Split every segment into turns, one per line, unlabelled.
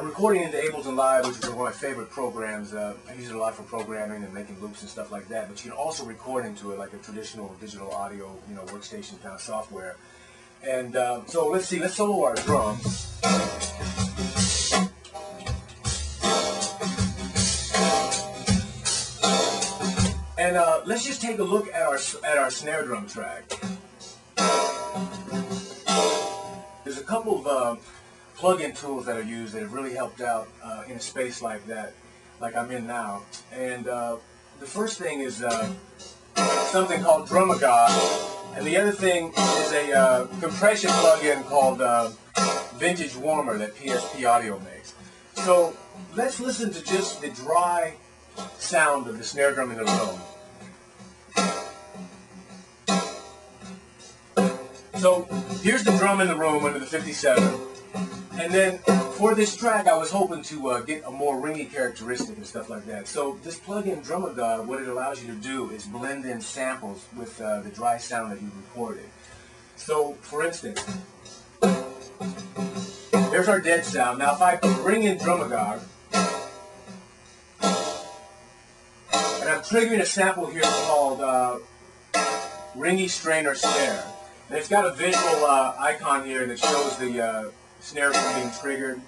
I'm recording into Ableton Live, which is one of my favorite programs. I use it a lot for programming and making loops and stuff like that. But you can also record into it like a traditional digital audio, workstation kind of software. And so let's see. Let's solo our drums. And let's just take a look at our snare drum track. There's a couple of plug-in tools that are used that have really helped out in a space like that, like I'm in now. And the first thing is something called Drumagog, and the other thing is a compression plug-in called Vintage Warmer that PSP Audio makes. So let's listen to just the dry sound of the snare drum in the room. So here's the drum in the room under the 57. And then for this track, I was hoping to get a more ringy characteristic and stuff like that. So this plug-in Drumagog, what it allows you to do is blend in samples with the dry sound that you recorded. So for instance, there's our dead sound. Now if I bring in Drumagog, and I'm triggering a sample here called Ringy Strainer Snare. And it's got a visual icon here that shows the snare being triggered.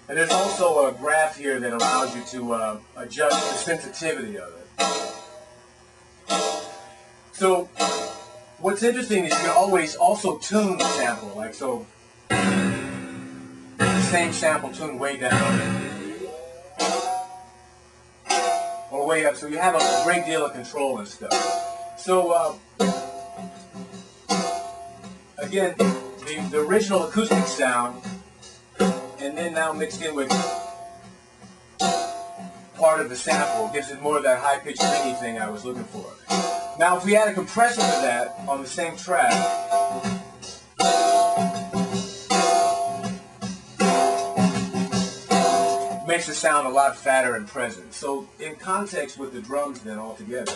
And there's also a graph here that allows you to adjust the sensitivity of it. So what's interesting is you can always also tune the sample, like so. The same sample tuned way down or way up, so you have a great deal of control and stuff. So again, the original acoustic sound, and then now mixed in with part of the sample, gives it more of that high-pitched ringy thing I was looking for. Now, if we add a compressor to that on the same track, it makes the sound a lot fatter and present. So, in context with the drums, then altogether.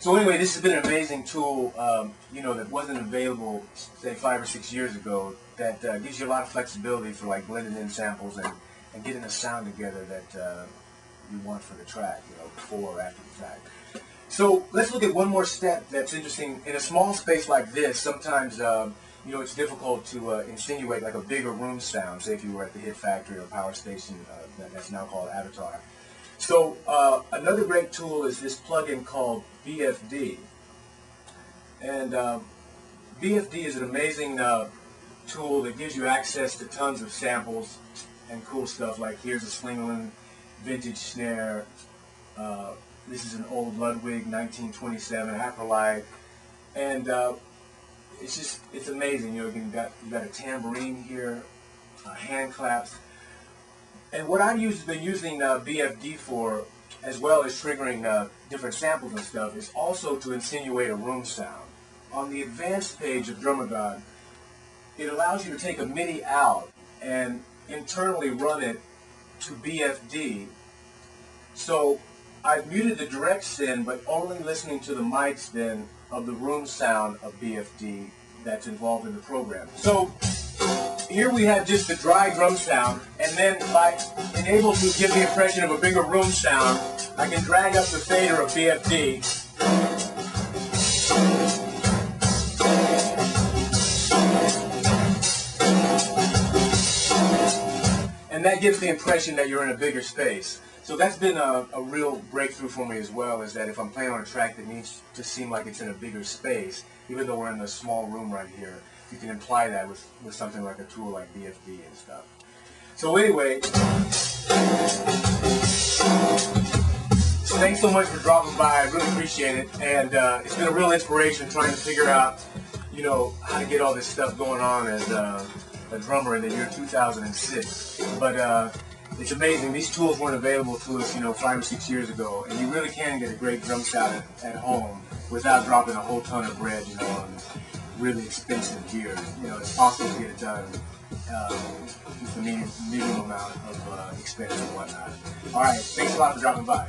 So anyway, this has been an amazing tool, that wasn't available, say, 5 or 6 years ago, that gives you a lot of flexibility for like blending in samples and getting a sound together that you want for the track, before or after the fact. So let's look at one more step that's interesting. In a small space like this, sometimes, it's difficult to insinuate like a bigger room sound, say if you were at the Hit Factory or Power Station that's now called Avatar. So another great tool is this plugin called BFD. And BFD is an amazing tool that gives you access to tons of samples and cool stuff, like here's a Slingerland vintage snare. This is an old Ludwig 1927 Acrolite. And it's amazing. You've got a tambourine here, hand claps. And what I've been using BFD for, as well as triggering different samples and stuff, is also to insinuate a room sound. On the advanced page of Drumagog, it allows you to take a MIDI out and internally run it to BFD. So I've muted the direct send, but only listening to the mics then of the room sound of BFD that's involved in the program. So here we have just the dry drum sound, and then by being able to give the impression of a bigger room sound, I can drag up the fader of BFD. And that gives the impression that you're in a bigger space. So that's been a real breakthrough for me as well, is that if I'm playing on a track that needs to seem like it's in a bigger space, even though we're in a small room right here, you can imply that with something like a tool like BFD and stuff. So anyway, thanks so much for dropping by. I really appreciate it. And it's been a real inspiration trying to figure out, how to get all this stuff going on as a drummer in the year 2006. But it's amazing. These tools weren't available to us, 5 or 6 years ago. And you really can get a great drum sound at home without dropping a whole ton of bread, on really expensive gear. It's possible to get it done with a medium amount of expense and whatnot. All right, thanks a lot for dropping by.